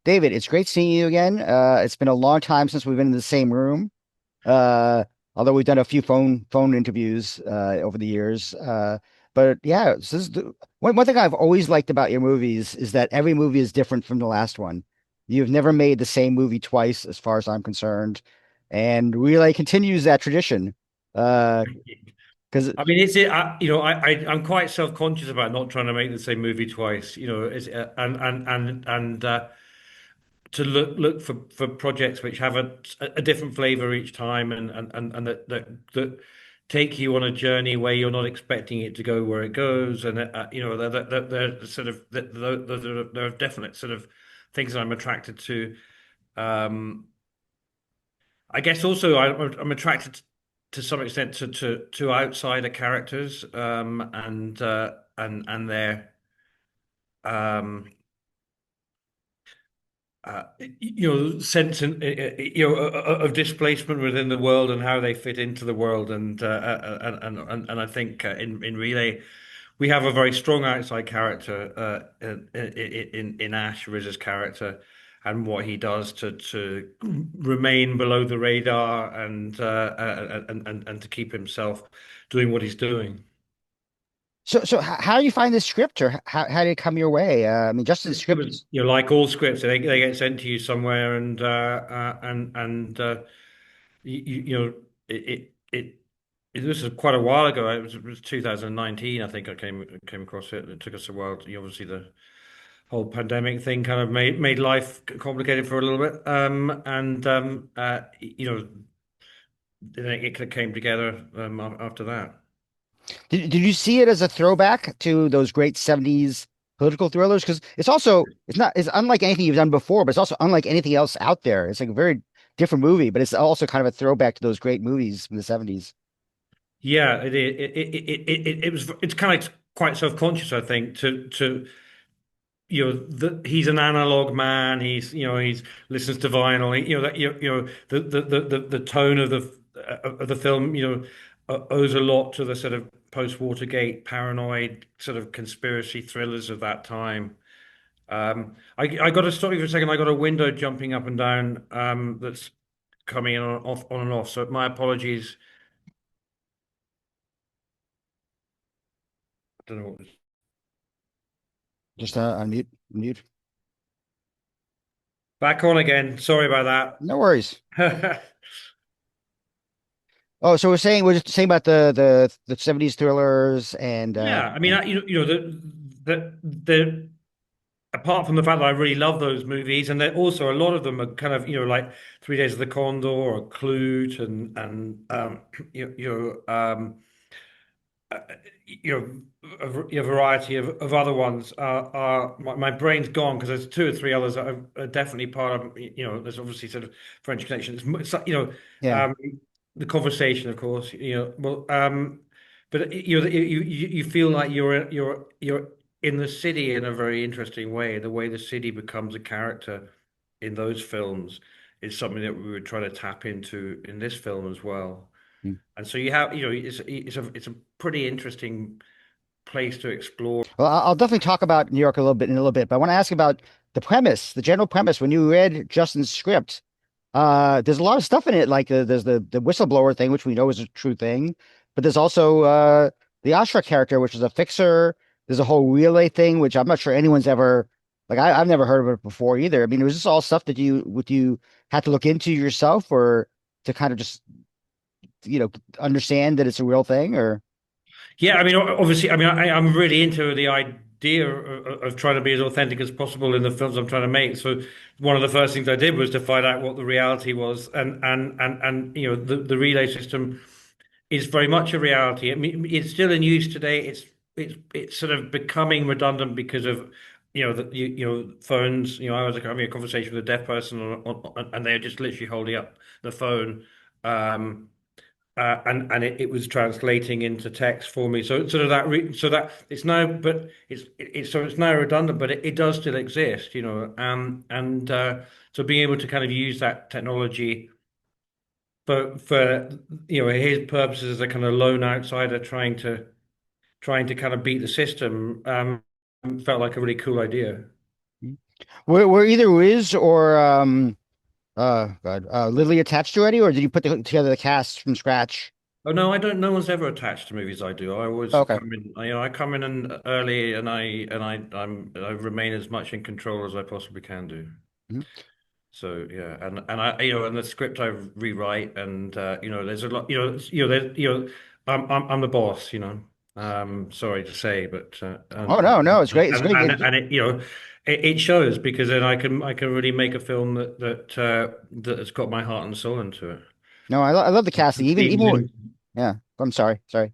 David, it's great seeing you again. It's been a long time since we've been in the same room. Uh, Although we've done a few phone interviews over the years. But yeah, this is one thing I've always liked about your movies is that every movie is different from the last one. You've never made the same movie twice, as far as I'm concerned, and really continues that tradition. Uh, because I mean, it's it. I'm quite self-conscious about not trying to make the same movie twice. It's and to look for projects which have a different flavor each time, and that take you on a journey where you're not expecting it to go where it goes, and they're sort of there are definite sort of things that I'm attracted to. Um, I guess also I'm attracted to some extent to outsider characters and their um, sense of displacement within the world and how they fit into the world and I think in Relay we have a very strong outside character in Ash Riz's character and what he does to remain below the radar and to keep himself doing what he's doing. so how do you find this script, or how did it come your way? I mean, just the It was, script. like all scripts, they get sent to you somewhere, and you know, this was quite a while ago. It was 2019, I think. I came across it. It took us a while. Obviously, the whole pandemic thing kind of made life complicated for a little bit. Then it came together after that. Did you see it as a throwback to those great 70s political thrillers? Because it's unlike anything you've done before, but it's also unlike anything else out there. It's like a very different movie, but it's also kind of a throwback to those great movies from the 70s. Yeah, it's kind of quite self-conscious, I think, to he's an analog man. He's listens to vinyl. The tone of the film owes a lot to the sort of post-Watergate paranoid sort of conspiracy thrillers of that time. I got to stop you for a second. I got a window jumping up and down that's coming in on and off. So my apologies. I don't know what was Just mute. back on again. Sorry about No worries. that. Oh, so we're just saying about the 70s thrillers and Yeah, I mean, the apart from the fact that I really love those movies, and then also a lot of them are kind of like 3 Days of the Condor or Clute and you you know uh, a variety of other ones are my brain's gone because there's two or three others that are definitely part of there's obviously sort of French Connection. It's like, yeah. um, the Conversation, of course. But you feel like you're in the city in a very interesting way. The way the city becomes a character in those films is something that we would try to tap into in this film as well. And so you have, it's a pretty interesting place to explore. Well, I'll definitely talk about New York a little bit in a little bit, but I want to ask about the premise, the general premise. When you read Justin's script, there's a lot of stuff in it. Like there's the whistleblower thing, which we know is a true thing, but there's also the Ashra character, which is a fixer. There's a whole relay thing, which I'm not sure anyone's ever like. I've never heard of it before either. I mean, was this all stuff that you had to look into yourself, or to kind of just understand that it's a real thing, or Yeah, I mean, obviously, I mean, I'm really into the idea of trying to be as authentic as possible in the films I'm trying to make. So one of the first things I did was to find out what the reality was, and the relay system is very much a reality. I mean, it's still in use today. It's sort of becoming redundant because of phones. I was having a conversation with a deaf person and they're just literally holding up the phone. And it was translating into text for me. So sort of so that it's now, but it's now redundant, but it does still exist, and so being able to kind of use that technology for his purposes as a kind of lone outsider trying to kind of beat the system, felt like a really cool idea. Were either Riz or God, Lily attached already, or did you put together the cast from scratch? Oh no, I don't. No one's ever attached to movies I do. I always Okay. come in. I come in and early, and I remain as much in control as I possibly can do. Mhm. So yeah, and I and the script I rewrite, and there's a lot. I'm the boss. Sorry to say, but Oh no, no, it's great. It's and great. and it it shows because then I can really make a film that has got my heart and soul into it. No, I love the casting. Even Themes. yeah. I'm sorry, sorry.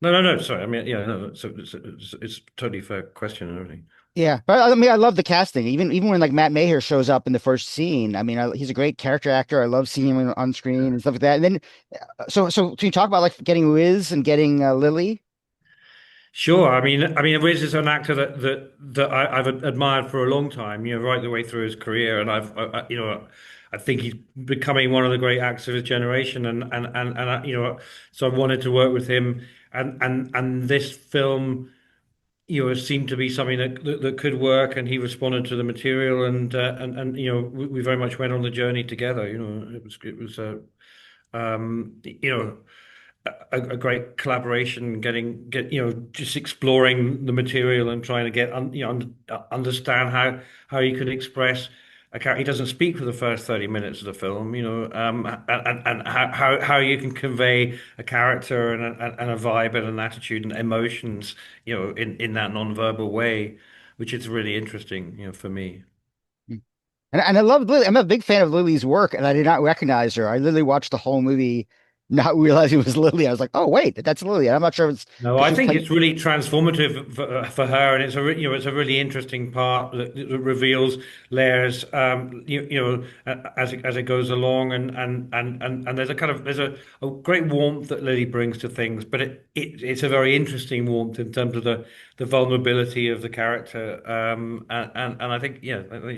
No, no, no. Sorry. I mean, yeah, no. It's totally fair question and everything. Yeah, but I mean, I love the casting. Even when like Matt Maher shows up in the first scene, I mean, he's a great character actor. I love seeing him on screen and stuff like that. And then, so can you talk about like getting Riz and getting Lily? Sure. I mean, Riz is an actor that I've admired for a long time. Right the way through his career, and I think he's becoming one of the great actors of his generation. So I wanted to work with him, and this film, seemed to be something that could work, and he responded to the material, and we very much went on the journey together. It was a great collaboration, just exploring the material and trying to understand how you could express a character. He doesn't speak for the first 30 minutes of the film, and how you can convey a character and a vibe and an attitude and emotions, in that non-verbal way, which is really interesting, for me. And I love Lily. I'm a big fan of Lily's work, and I did not recognize her. I literally watched the whole movie, not realizing it was Lily. I was like, oh wait, that's Lily. And I'm not sure if it's No, because I she's think playing. it's really transformative for her, and it's a really interesting part that reveals layers, as it goes along, and there's a great warmth that Lily brings to things, but it's a very interesting warmth in terms of the vulnerability of the character, and I think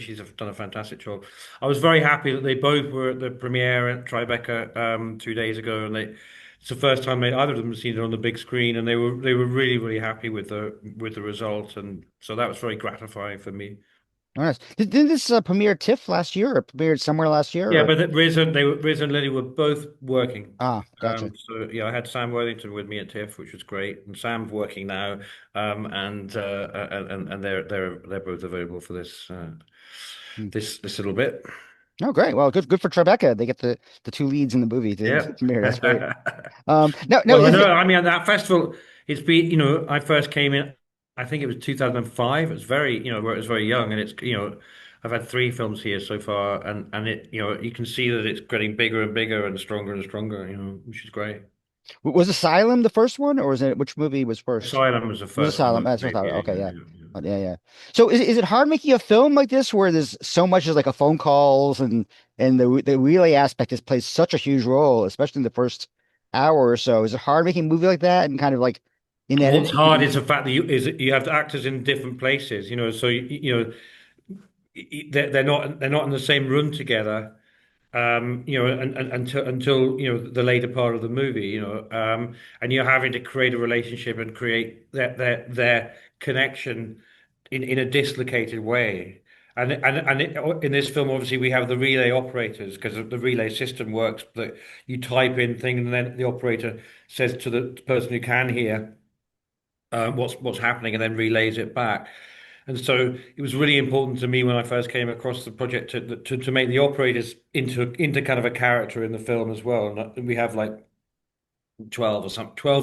she's done a fantastic job. I was very happy that they both were at the premiere at Tribeca 2 days ago, and it's the first time either of them had seen it on the big screen, and they were really really happy with the result, and so that was very gratifying for me. Oh, nice. Did this premiere TIFF last year or premiered somewhere last year? Yeah, Or? but Riz and Lily were both working. Ah, gotcha. So yeah, I had Sam Worthington with me at TIFF, which was great, and Sam's working now, and they're both available for this Hmm. this little bit. Oh, great. Well, good for Tribeca. They get the two leads in the movie to Yeah. premiere. That's great. No, no, Well, I is know. it? I mean, that festival, it's been, I first came in, I think it was 2005. It was where it was very young, and I've had three films here so far, and you can see that it's getting bigger and bigger and stronger, which is great. Was Asylum the first one, or was it which movie was first? Asylum was the It was first one Asylum. that That's what I made, thought. yeah, Okay, yeah, yeah. yeah, yeah. Yeah, yeah. So is it hard making a film like this where there's so much as like a phone calls and the relay aspect has plays such a huge role, especially in the first hour or so. Is it hard making a movie like that and kind of like in What's hard editing? is the fact that you have actors in different places, so they're not in the same room together. Until the later part of the movie, and you're having to create a relationship and create their connection in a dislocated way. In this film, obviously, we have the relay operators because the relay system works that you type in thing and then the operator says to the person who can hear what's happening and then relays it back. And so it was really important to me when I first came across the project to make the operators into kind of a character in the film as well. And we have like 12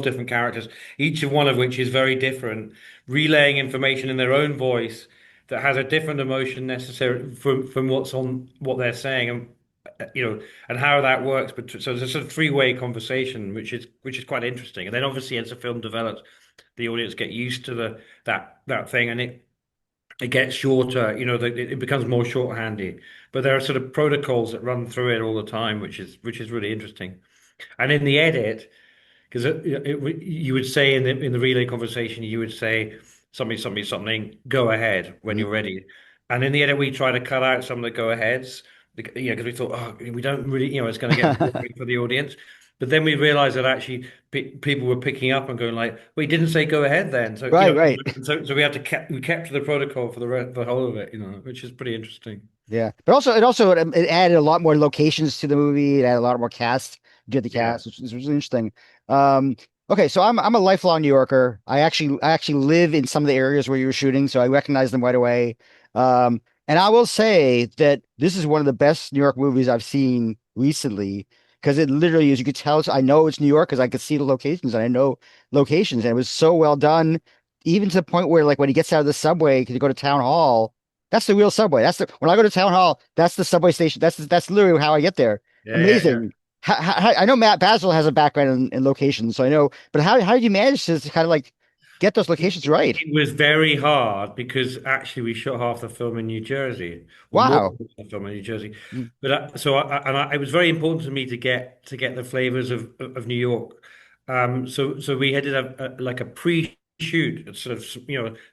different characters, each of one of which is very different, relaying information in their own voice that has a different emotion necessary from what they're saying, and how that works. But so there's a sort of three-way conversation, which is quite interesting. And then obviously as the film develops, the audience get used to that thing, and it gets shorter. It becomes more shorthandy. But there are sort of protocols that run through it all the time, which is really interesting. And in the edit, because you would say in the relay conversation, you would say something, something, something, go ahead when Mhm. you're ready. And in the edit, we try to cut out some of the go aheads, because we thought, oh, we don't really, it's going to get boring for the audience. But then we realized that actually people were picking up and going like, "We didn't say go ahead then." So Right, right. so we had to we kept to the protocol for the whole of it, which is pretty interesting. Yeah, but also it added a lot more locations to the movie. It added a lot more cast, did the Yeah. cast, which is really interesting. Um, okay, so I'm a lifelong New Yorker. I actually live in some of the areas where you were shooting, so I recognize them right away. Um, and I will say that this is one of the best New York movies I've seen recently because it literally, as you could tell, I know it's New York because I could see the locations and I know locations, and it was so well done, even to the point where like when he gets out of the subway to go to town hall. That's the real subway. When I go to town hall, that's the subway station. That's literally how I get there. Yeah, yeah, yeah. Amazing. I know Matt Basil has a background in locations, so I know. But how did you manage to kind of like get those locations right? It was very hard because actually we shot half the film in New Jersey, or more Wow. of the film in New Jersey. Mm, But it was very important to me to get the flavors of New York. So we had like a pre-shoot, a sort of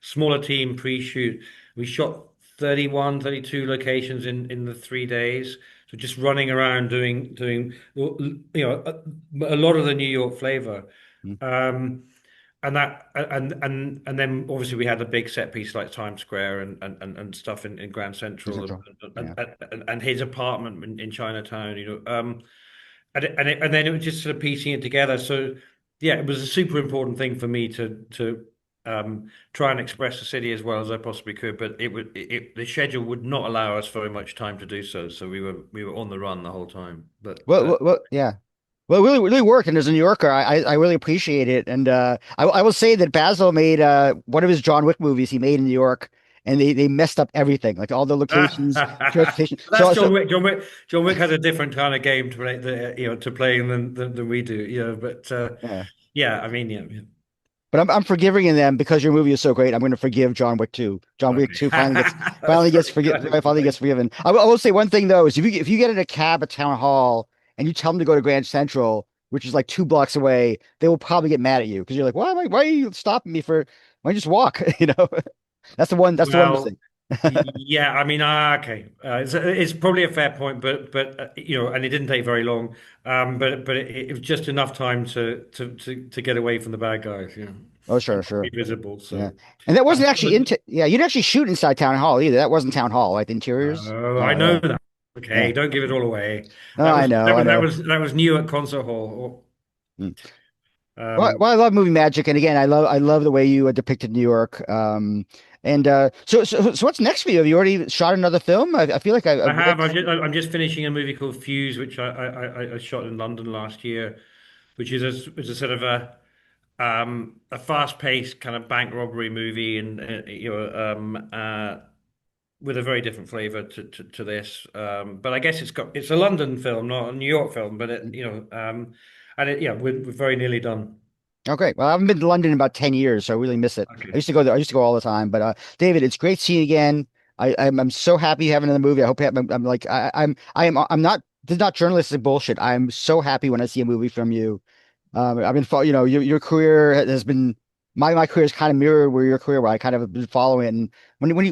smaller team pre-shoot. We shot 31, 32 locations in the 3 days. So just running around doing a lot of the New York flavor. mm, Um, and then obviously we had a big set piece like Times Square and stuff in Grand Central Central. Yeah. and his apartment in Chinatown, and then it was just sort of piecing it together. So yeah, it was a super important thing for me to try and express the city as well as I possibly could, but the schedule would not allow us very much time to do so. So we were on the run the whole time. But Yeah. Well, it really worked. And as a New Yorker, I really appreciate it. And I will say that Basil made one of his John Wick movies he made in New York, and they messed up everything, like all the locations, transportation. That's John Wick. John Wick has a different kind of game to play, to playing than we do. But yeah. yeah, I mean, yeah. Yeah. But I'm forgiving in them because your movie is so great. I'm going to forgive John Wick 2. John Wick Okay, 2 that's finally gets great. forgiven. That is Finally great. gets forgiven. I will say one thing though is if you get in a cab at Town Hall and you tell them to go to Grand Central, which is like 2 blocks away, they will probably get mad at you because you're like, why are you stopping me for? Why don't you just walk? You know, that's the one Well, mistake. yeah, I mean, okay, it's probably a fair point, but and it didn't take very long, but it was just enough time to get away from the bad guys, Oh, sure, and not be sure. visible. Yeah. So, And that wasn't but actually yeah, you didn't actually shoot inside Town Hall either. That wasn't Town Hall, like the interiors. oh, I Oh, know yeah. that. Yeah. Okay, don't give it all away. No, That I was know, that I was that know. was that was new at Concert Hall. Mm. Um, Well, I love movie magic, and again, I love the way you depicted New York. And so what's next for you? Have you already shot another film? I feel like I I've read. have. I'm just finishing a movie called Fuse, which I shot in London last year, which is a sort of a fast-paced kind of bank robbery movie, and with a very different flavor to this. But I guess it's a London film, not a New York film. But yeah, we're very nearly done. Oh, great. Well, I haven't been to London in about 10 years, so I really miss it. I Okay. used to go there. I used to go all the time. But David, it's great seeing you again. I'm so happy you have another movie. I hope you have, I'm like I'm not this is not journalistic bullshit. I'm so happy when I see a movie from you. I've been following, your career has been my career is kind of mirrored where your career where I kind of have been following it. And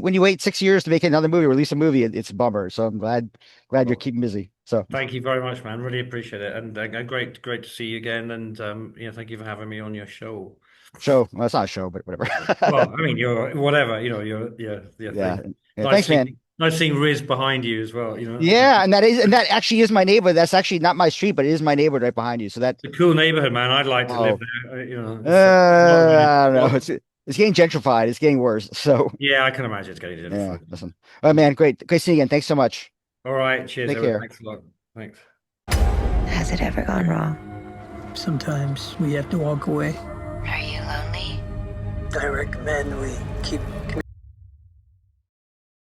when you wait 6 years to make another movie, release a movie, it's a bummer. So I'm glad you're Well, keeping busy. So thank you very much, man. Really appreciate it, and great to see you again. And thank you for having me on your show. show, well, it's not a show, but Well, whatever. I mean, you're whatever, you're yeah. Yeah. Yeah. Nice Thanks, man. seeing Riz behind you as well. Yeah, and that actually is my neighbor. That's actually not my street, but it is my neighbor right behind you. So that It's a cool neighborhood, man. I'd like to live oh, there. It's a lot of money. I don't know. Well, It's getting gentrified. It's getting worse. So yeah, I can imagine it's getting yeah, different. listen. Oh man, great seeing you again. Thanks so much. All right, cheers, Take everyone. care. Thanks a lot. Thanks. Has it ever gone wrong? Sometimes we have to walk away. Are you lonely? I recommend we keep